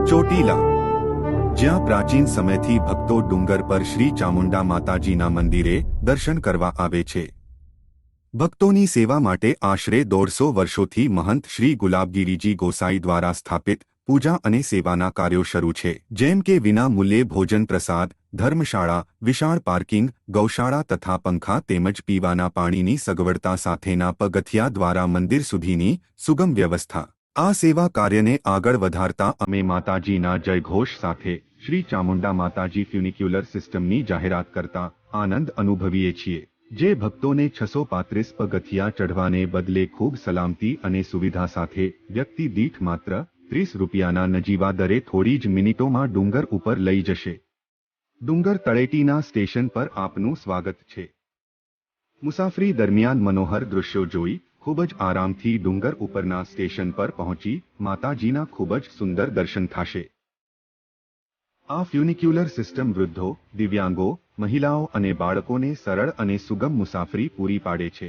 ચોટીલા, જ્યાં પ્રાચીન સમયથી ભક્તો ડુંગર પર શ્રી ચામુંડા માતાજીના મંદિરે દર્શન કરવા આવે છે। ભક્તોની સેવા માટે આશરે 150 વર્ષોથી મહંત શ્રી ગુલાબગીરીજી ગોસાઈ દ્વારા સ્થાપિત પૂજા અને સેવાના કાર્યો શરૂ છે, જેમ કે વિના મૂલ્યે ભોજન પ્રસાદ, ધર્મશાળા, વિશાળ પાર્કિંગ, ગૌશાળા તથા પંખા તેમજ પીવાના પાણીની સગવડતા સાથેના પગથિયા દ્વારા મંદિર સુધીની સુગમ વ્યવસ્થા। આ સેવા કાર્યને આગળ વધારતા અમે માતાજીના જયઘોષ સાથે શ્રી ચામુંડા માતાજી ફ્યુનિક્યુલર સિસ્ટમની જાહેરાત કરતા આનંદ અનુભવીએ છીએ, જે ભક્તોને 635 પગથિયા ચઢવાને બદલે ખૂબ સલામતી અને સુવિધા સાથે વ્યક્તિ દીઠ માત્ર 30 રૂપિયાના નજીવા દરે થોડી જ મિનિટોમાં ડુંગર ઉપર લઈ જશે। ડુંગર તળેટીના સ્ટેશન પર આપનું સ્વાગત છે। મુસાફરી દરમિયાન મનોહર દૃશ્યો જોઈ ખૂબ જ આરામથી ડુંગર ઉપરના સ્ટેશન પર પહોંચી માતાજીના ખૂબ જ સુંદર દર્શન થશે। આ ફ્યુનિક્યુલર સિસ્ટમ વૃદ્ધો, દિવ્યાંગો, મહિલાઓ અને બાળકોને સરળ અને સુગમ મુસાફરી પૂરી પાડે છે।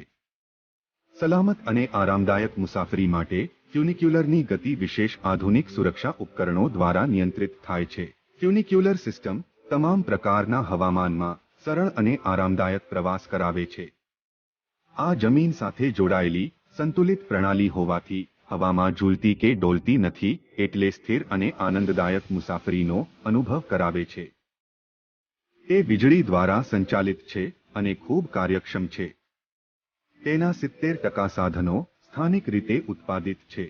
સલામત અને આરામદાયક મુસાફરી માટે ફ્યુનિક્યુલરની ગતિ વિશેષ આધુનિક સુરક્ષા ઉપકરણો દ્વારા નિયંત્રિત થાય છે। ફ્યુનિક્યુલર સિસ્ટમ તમામ પ્રકારના હવામાનમાં સરળ અને આરામદાયક પ્રવાસ કરાવે છે। આ જમીન સાથે જોડાયેલી સંતુલિત પ્રણાલી હોવાથી હવામાં ઝૂલતી કે ડોલતી નથી, એટલે સ્થિર અને આનંદદાયક મુસાફરીનો અનુભવ કરાવે છે। તે વીજળી દ્વારા સંચાલિત છે અને ખૂબ કાર્યક્ષમ છે। તેના 70% સાધનો સ્થાનિક રીતે ઉત્પાદિત છે,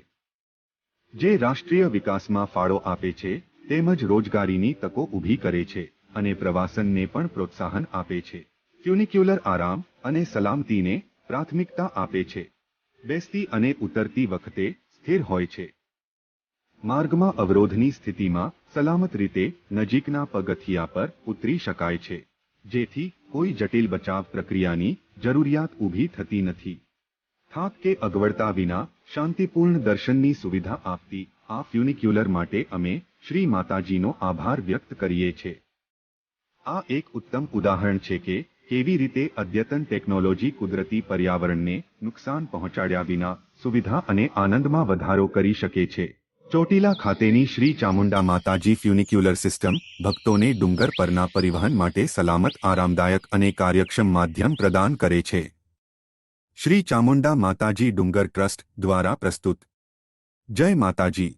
જે રાષ્ટ્રીય વિકાસમાં ફાળો આપે છે તેમજ રોજગારીની તકો ઊભી કરે છે અને પ્રવાસનને પણ પ્રોત્સાહન આપે છે। ફ્યુનિક્યુલર આરામ અને સલામતીને પ્રાથમિકતા આપે છે। બેસતી અને ઉતરતી વખતે સ્થિર હોય છે। માર્ગમાં અવરોધની સ્થિતિમાં સલામત રીતે નજીકના પગથિયા પર ઉતરી શકાય છે, જેથી કોઈ જટિલ બચાવ પ્રક્રિયાની જરૂરિયાત ઊભી થતી નથી। થાક કે અગવડતા વિના શાંતિપૂર્ણ દર્શનની સુવિધા આપતી આ ફ્યુનિક્યુલર માટે અમે શ્રી માતાજીનો આભાર વ્યક્ત કરીએ છીએ। આ એક ઉત્તમ ઉદાહરણ છે કે કેવી રીતે અદ્યતન ટેકનોલોજી કુદરતી પર્યાવરણને નુકસાન પહોંચાડ્યા વિના સુવિધા અને આનંદમાં વધારો કરી શકે છે। ચોટીલા ખાતેની શ્રી ચામુંડા માતાજી ફ્યુનિક્યુલર સિસ્ટમ ભક્તોને ડુંગર પરના પરિવહન માટે સલામત, આરામદાયક અને કાર્યક્ષમ માધ્યમ પ્રદાન કરે છે। શ્રી ચામુંડા માતાજી ડુંગર ટ્રસ્ટ દ્વારા પ્રસ્તુત। જય માતાજી।